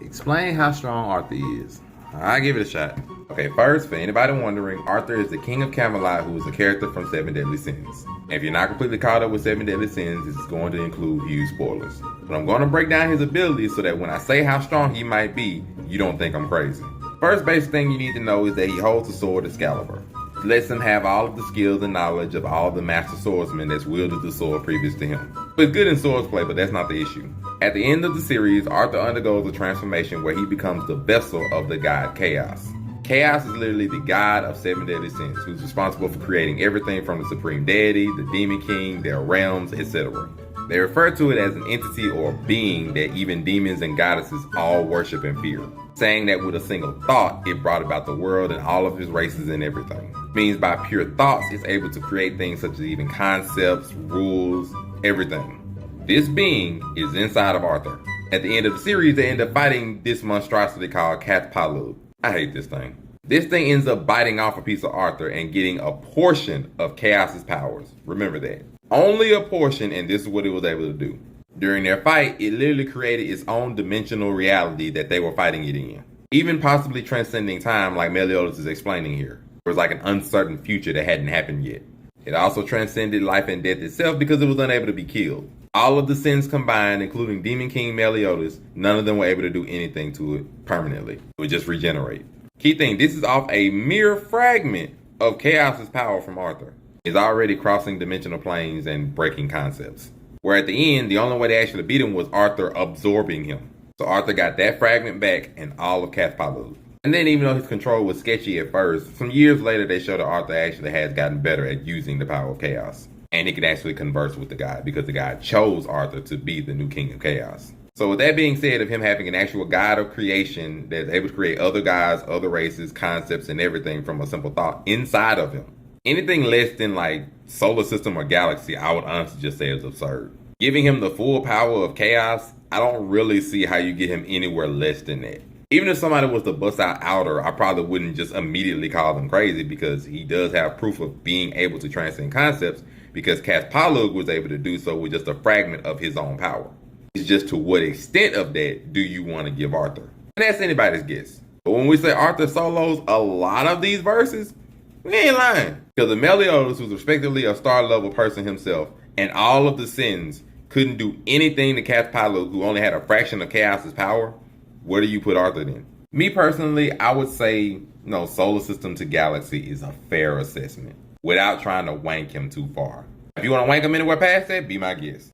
Explain how strong Arthur is. I give it a shot. Okay, first, for anybody wondering, Arthur is the King of Camelot, who is a character from Seven Deadly Sins. And if you're not completely caught up with Seven Deadly Sins, this is going to include huge spoilers. But I'm going to break down his abilities so that when I say how strong he might be, you don't think I'm crazy. First basic thing you need to know is that he holds the sword Excalibur. It lets him have all of the skills and knowledge of all the master swordsmen that's wielded the sword previous to him. He's good in swordsplay, but that's not the issue. At the end of the series, Arthur undergoes a transformation where he becomes the vessel of the god Chaos. Chaos is literally the god of Seven Deadly Sins, who's responsible for creating everything from the Supreme Deity, the Demon King, their realms, etc. They refer to it as an entity or being that even demons and goddesses all worship and fear, saying that with a single thought, it brought about the world and all of his races and everything. It means by pure thoughts, it's able to create things such as even concepts, rules, everything. This being is inside of Arthur. At the end of the series, they end up fighting this monstrosity called Cath-Palud. I hate this thing. This thing ends up biting off a piece of Arthur and getting a portion of Chaos's powers. Remember that. Only a portion, and this is what it was able to do. During their fight, it literally created its own dimensional reality that they were fighting it in. Even possibly transcending time like Meliodas is explaining here. It was like an uncertain future that hadn't happened yet. It also transcended life and death itself because it was unable to be killed. All of the sins combined, including Demon King Meliodas, none of them were able to do anything to it permanently. It would just regenerate. Key thing, this is off a mere fragment of Chaos's power from Arthur. He's already crossing dimensional planes and breaking concepts. Where at the end, the only way to actually beat him was Arthur absorbing him. So Arthur got that fragment back and all of Cath-Palud. And then even though his control was sketchy at first, some years later they showed that Arthur actually has gotten better at using the power of Chaos. And he can actually converse with the god because the god chose Arthur to be the new king of chaos. So with that being said, of him having an actual god of creation that's able to create other gods, other races, concepts, and everything from a simple thought inside of him, anything less than like solar system or galaxy, I would honestly just say is absurd. Giving him the full power of chaos, I don't really see how you get him anywhere less than that. Even if somebody was to bust out Outer, I probably wouldn't just immediately call them crazy because he does have proof of being able to transcend concepts because Cath-Palud was able to do so with just a fragment of his own power. It's just to what extent of that do you want to give Arthur? And that's anybody's guess. But when we say Arthur solos a lot of these verses, we ain't lying. Because the Meliodas, who's respectively a star level person himself, and all of the sins couldn't do anything to Cath-Palud, who only had a fraction of Chaos's power, where do you put Arthur then? Me personally, I would say no, solar system to galaxy is a fair assessment without trying to wank him too far. If you want to wank him anywhere past that, be my guest.